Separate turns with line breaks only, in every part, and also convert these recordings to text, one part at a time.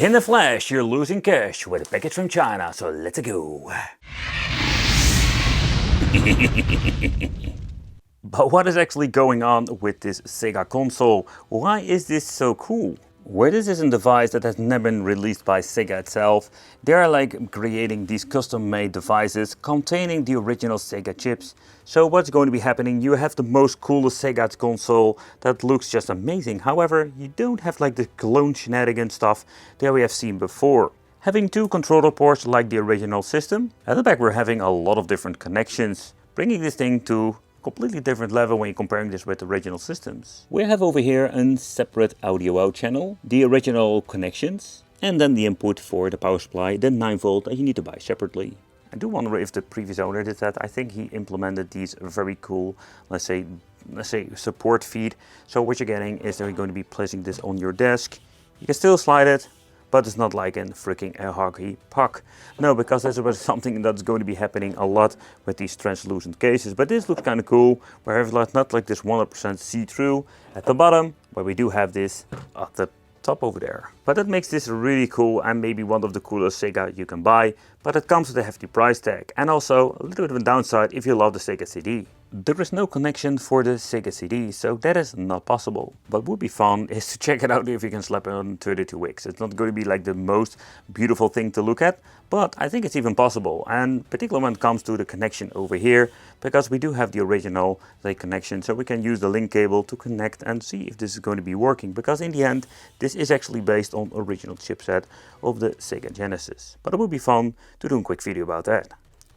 In the flash, you're losing cash with a package from China, so let's go. But what is actually going on with this Sega console? Why is this so cool? Well, this is a device that has never been released by Sega itself. They are like creating these custom-made devices containing the original Sega chips. So what's going to be happening? You have the most coolest Sega console that looks just amazing. However, you don't have like the clone shenanigans stuff that we have seen before. Having two controller ports like the original system. At the back we're having a lot of different connections, bringing this thing to completely different level when you're comparing this with original systems. We have over here a separate audio out channel, the original connections, and then the input for the power supply, the 9 volt that you need to buy separately. I do wonder if the previous owner did that. I think he implemented these very cool, let's say support feed. So what you're getting is that you're going to be placing this on your desk. You can still slide it, but it's not like a freaking hockey puck. No, because this was something that's going to be happening a lot with these translucent cases. But this looks kind of cool, where it's not like this 100% see-through at the bottom, where we do have this at the top over there. But that makes this really cool and maybe one of the coolest Sega you can buy. But it comes with a hefty price tag. And also a little bit of a downside if you love the Sega CD. There is no connection for the Sega CD, so that is not possible. What would be fun is to check it out if you can slap it on 32 weeks. It's not going to be like the most beautiful thing to look at, but I think it's even possible. And particularly when it comes to the connection over here, because we do have the original connection, so we can use the link cable to connect and see if this is going to be working. Because in the end, this is actually based on original chipset of the Sega Genesis. But it would be fun to do a quick video about that.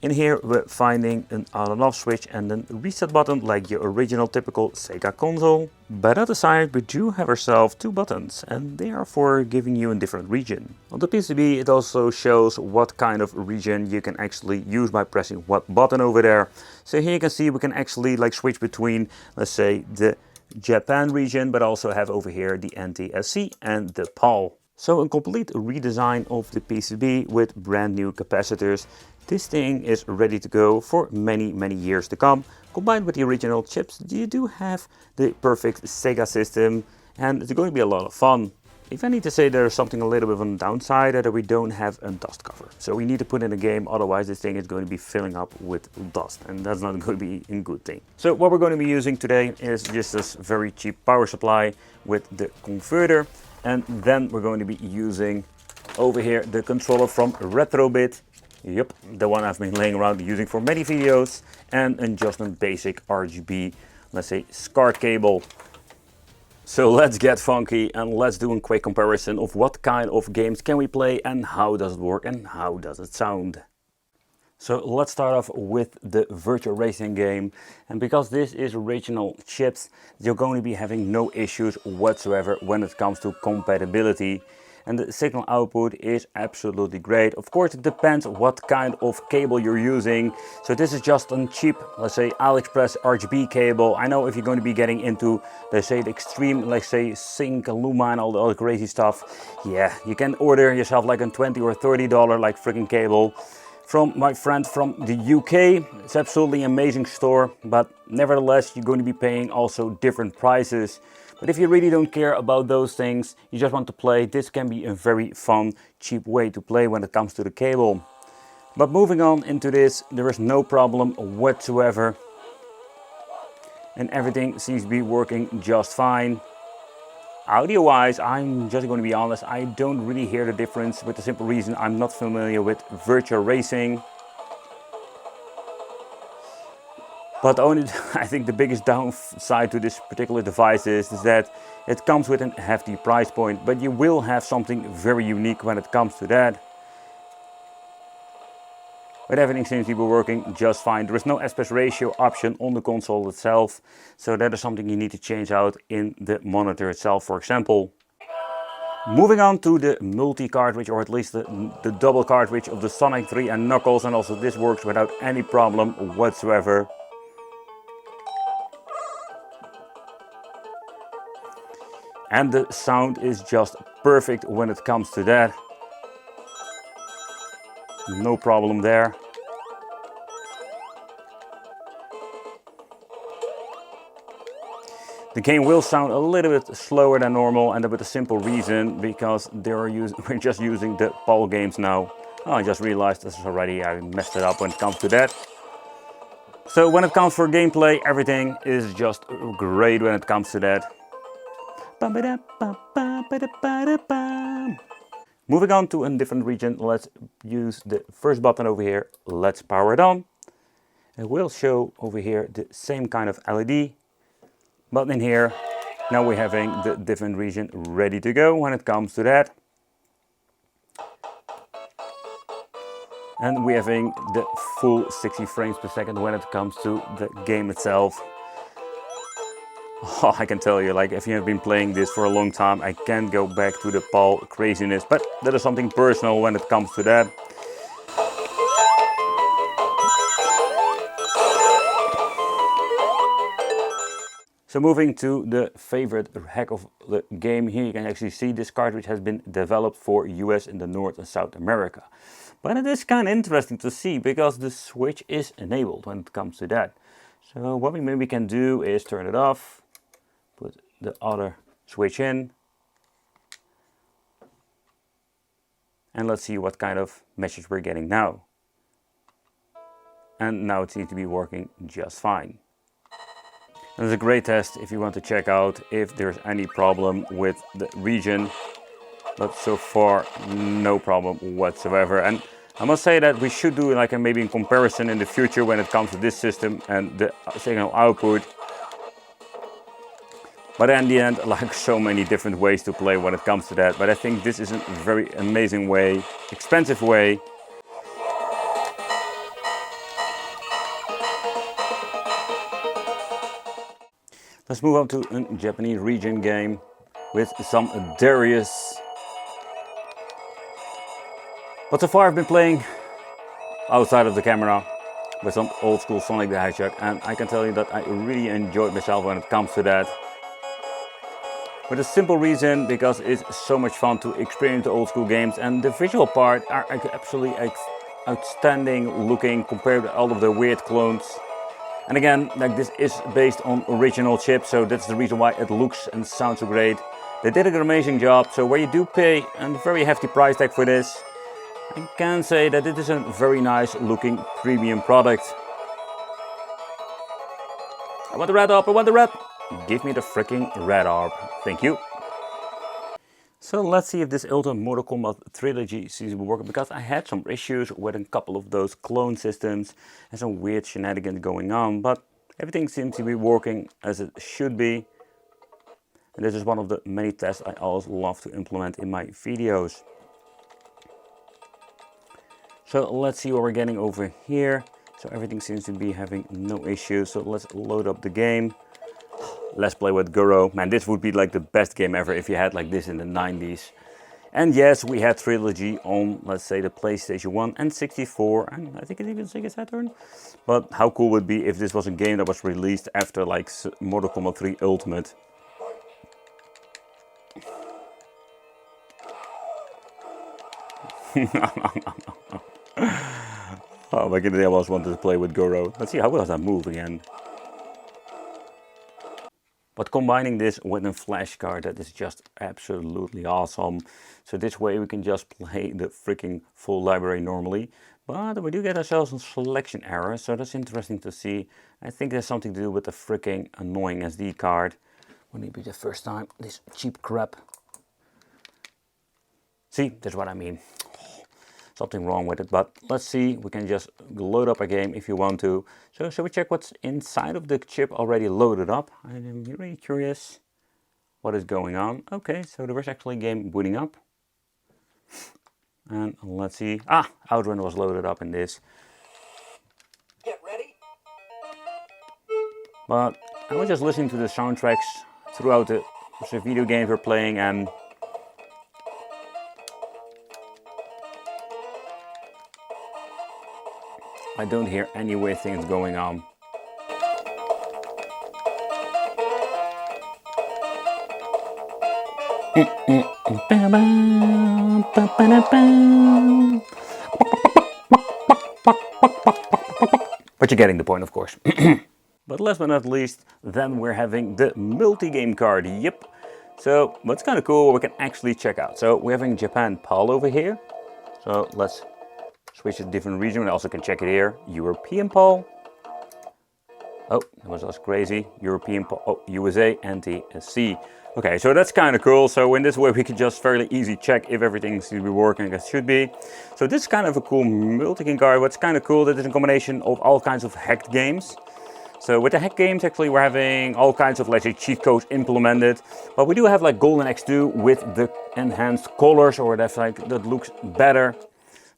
In here we're finding an on and off switch and then reset button like your original typical Sega console. But at the side we do have ourselves two buttons and they are for giving you a different region. On the PCB it also shows what kind of region you can actually use by pressing what button over there. So here you can see we can actually switch between, let's say, the Japan region, but also have over here the NTSC and the PAL. So a complete redesign of the PCB with brand new capacitors. This thing is ready to go for many years to come. Combined with the original chips, you do have the perfect Sega system and it's going to be a lot of fun. If I need to say there's something a little bit on the downside that we don't have a dust cover. So we need to put in a game, otherwise this thing is going to be filling up with dust and that's not going to be a good thing. So what we're going to be using today is just this very cheap power supply with the converter. And then we're going to be using over here the controller from Retrobit. Yep, the one I've been laying around using for many videos. And just a basic RGB, let's say, SCART cable. So let's get funky and let's do a quick comparison of what kind of games can we play and how does it work and how does it sound. So let's start off with the virtual racing game, and because this is original chips, you're going to be having no issues whatsoever when it comes to compatibility. And the signal output is absolutely great. Of course it depends what kind of cable you're using. So this is just a cheap, let's say, AliExpress RGB cable. I know if you're going to be getting into, let's say, the extreme, let's say, sync, Luma and all the other crazy stuff, yeah, you can order yourself like a $20 or $30 like freaking cable from my friend from the UK. It's absolutely amazing store, but nevertheless you're going to be paying also different prices. But if you really don't care about those things, you just want to play, this can be a very fun, cheap way to play when it comes to the cable. But moving on into this, there is no problem whatsoever. And everything seems to be working just fine. Audio wise, I'm just going to be honest, I don't really hear the difference, with the simple reason I'm not familiar with virtual racing. But only, I think the biggest downside to this particular device is that it comes with a hefty price point, but you will have something very unique when it comes to that. But everything seems to be working just fine. There is no aspect ratio option on the console itself, so that is something you need to change out in the monitor itself, for example. Moving on to the multi-cartridge, or at least the double cartridge of the Sonic 3 and Knuckles, and also this works without any problem whatsoever. And the sound is just perfect when it comes to that. No problem there. The game will sound a little bit slower than normal, and with a simple reason, because we're just using the PAL games now. Oh, I just realized this is already, I messed it up when it comes to that. So when it comes for gameplay, everything is just great when it comes to that. Moving on to a different region, let's use the first button over here. Let's power it on. It will show over here the same kind of LED. But in here, now we're having the different region ready to go when it comes to that. And we're having the full 60 frames per second when it comes to the game itself. Oh, I can tell you, like, if you have been playing this for a long time, I can't go back to the PAL craziness, but that is something personal when it comes to that. So moving to the favorite hack of the game, here you can actually see this cartridge has been developed for US in the North and South America. But it is kind of interesting to see because the switch is enabled when it comes to that. So what we maybe can do is turn it off, put the other switch in, and let's see what kind of message we're getting now. And now it seems to be working just fine. It's a great test if you want to check out if there's any problem with the region, but so far no problem whatsoever. And I must say that we should do like maybe in comparison in the future when it comes to this system and the signal output. But in the end, like so many different ways to play when it comes to that. But I think this is a very amazing way, expensive way. Let's move on to a Japanese region game with some Darius. But so far I've been playing outside of the camera with some old school Sonic the Hedgehog, and I can tell you that I really enjoyed myself when it comes to that. For the simple reason, because it's so much fun to experience the old school games, and the visual part are absolutely outstanding looking compared to all of the weird clones. And again, like this is based on original chips, so that's the reason why it looks and sounds so great. They did an amazing job, so where you do pay a very hefty price tag for this, I can say that it is a very nice looking premium product. I want the red orb, I want the red. Give me the freaking red orb, thank you. So let's see if this Ultimate Mortal Kombat trilogy seems to be working, because I had some issues with a couple of those clone systems and some weird shenanigans going on, but everything seems to be working as it should be. And this is one of the many tests I always love to implement in my videos. So let's see what we're getting over here. So everything seems to be having no issues, so let's load up the game. Let's play with Goro. Man, this would be like the best game ever if you had like this in the 90s. And yes, we had trilogy on, let's say, the PlayStation 1 and 64, and I think it's even Sega Saturn. But how cool would it be if this was a game that was released after like Mortal Kombat 3 Ultimate? Oh, back in the day I always wanted to play with Goro. Let's see, how does that move again? But combining this with a flash card, that is just absolutely awesome. So this way we can just play the freaking full library normally. But we do get ourselves a selection error, so that's interesting to see. I think there's something to do with the freaking annoying SD card. Wouldn't it be the first time, this cheap crap. See, that's what I mean. Something wrong with it, but let's see, we can just load up a game if you want to. So shall we check what's inside of the chip already loaded up? I'm really curious what is going on. Okay, so there was actually a game booting up. And let's see, Outrun was loaded up in this. Get ready. But I was just listening to the soundtracks throughout the video games we're playing, and I don't hear any weird things going on. But you're getting the point, of course. But last but not least, then we're having the multi-game card. Yep. So what's kind of cool, we can actually check out. So we're having Japan PAL over here. So let's switch to a different region. We also can check it here. European PAL. Oh, that was just crazy. European PAL. Oh, USA NTSC. Okay, so that's kind of cool. So in this way we can just fairly easy check if everything seems to be working as it should be. So this is kind of a cool multi-game card. What's kind of cool, that is a combination of all kinds of hacked games. So with the hack games, actually, we're having all kinds of, let's say, cheat codes implemented. But we do have like Golden X2 with the enhanced colors, or that's like, that looks better.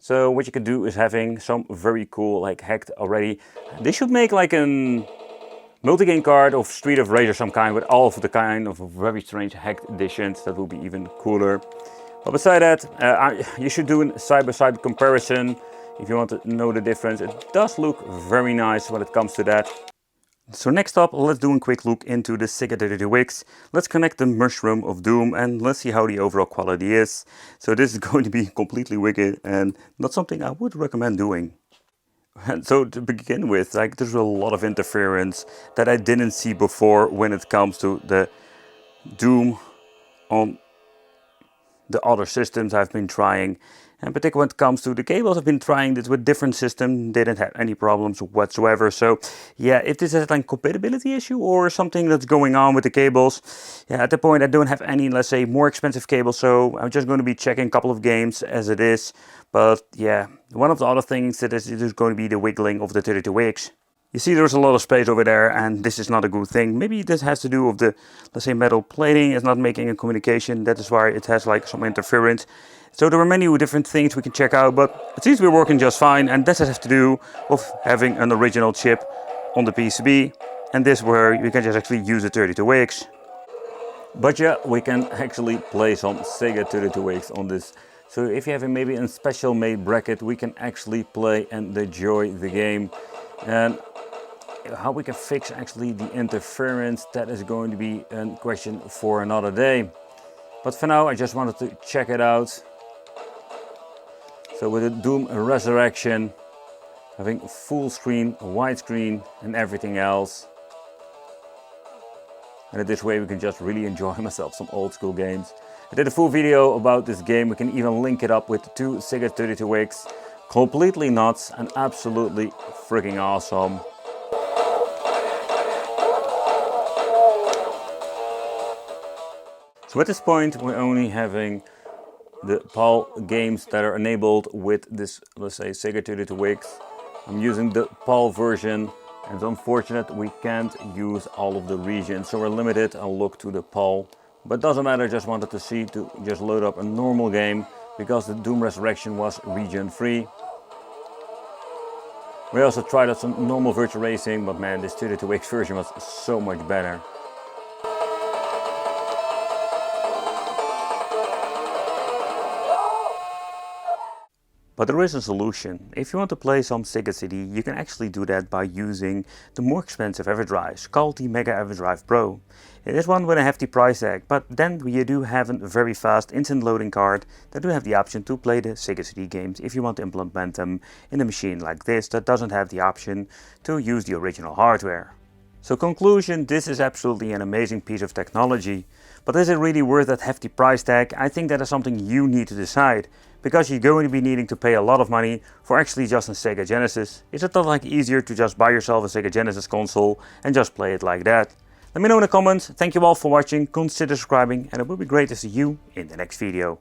So what you can do is having some very cool, like hacked already. They should make like a multi-game card of Street of Rage or some kind with all of the kind of very strange hacked editions. That will be even cooler. But beside that, you should do a side-by-side comparison if you want to know the difference. It does look very nice when it comes to that. So next up, let's do a quick look into the Sega 32X. Let's connect the Mushroom of Doom and let's see how the overall quality is. So this is going to be completely wicked and not something I would recommend doing. And so to begin with, like, there's a lot of interference that I didn't see before when it comes to the Doom on the other systems I've been trying. And particularly when it comes to the cables, I've been trying this with different systems, didn't have any problems whatsoever. So yeah, if this is like a compatibility issue or something that's going on with the cables, yeah, at the point I don't have any, let's say, more expensive cables. So I'm just going to be checking a couple of games as it is. But yeah, one of the other things that is going to be the wiggling of the 32X. You see there's a lot of space over there and this is not a good thing. Maybe this has to do with the, let's say, metal plating is not making a communication. That is why it has like some interference. So there are many different things we can check out, but it seems to be working just fine. And that has to do with having an original chip on the PCB. And this where you can just actually use the 32X. But yeah, we can actually play some Sega 32X on this. So if you have maybe a special made bracket, we can actually play and enjoy the game. And how we can fix actually the interference, that is going to be a question for another day. But for now I just wanted to check it out. So with the Doom Resurrection, having full screen, widescreen and everything else. And in this way we can just really enjoy myself some old school games. I did a full video about this game. We can even link it up with the two Sega 32X. Completely nuts and absolutely freaking awesome. So at this point we're only having the PAL games that are enabled with this, let's say, Sega 32X. I'm using the PAL version and it's unfortunate we can't use all of the regions, so we're limited and look to the PAL. But doesn't matter, just wanted to see to just load up a normal game because the Doom Resurrection was region free. We also tried out some normal virtual racing, but man, this 32X version was so much better. But there is a solution. If you want to play some Sega CD, you can actually do that by using the more expensive EverDrives, called the Mega EverDrive Pro. It is one with a hefty price tag, but then you do have a very fast instant loading card that do have the option to play the Sega CD games if you want to implement them in a machine like this that doesn't have the option to use the original hardware. So conclusion, this is absolutely an amazing piece of technology. But is it really worth that hefty price tag? I think that is something you need to decide. Because you're going to be needing to pay a lot of money for actually just a Sega Genesis. Is it not like easier to just buy yourself a Sega Genesis console and just play it like that? Let me know in the comments. Thank you all for watching, consider subscribing and it would be great to see you in the next video.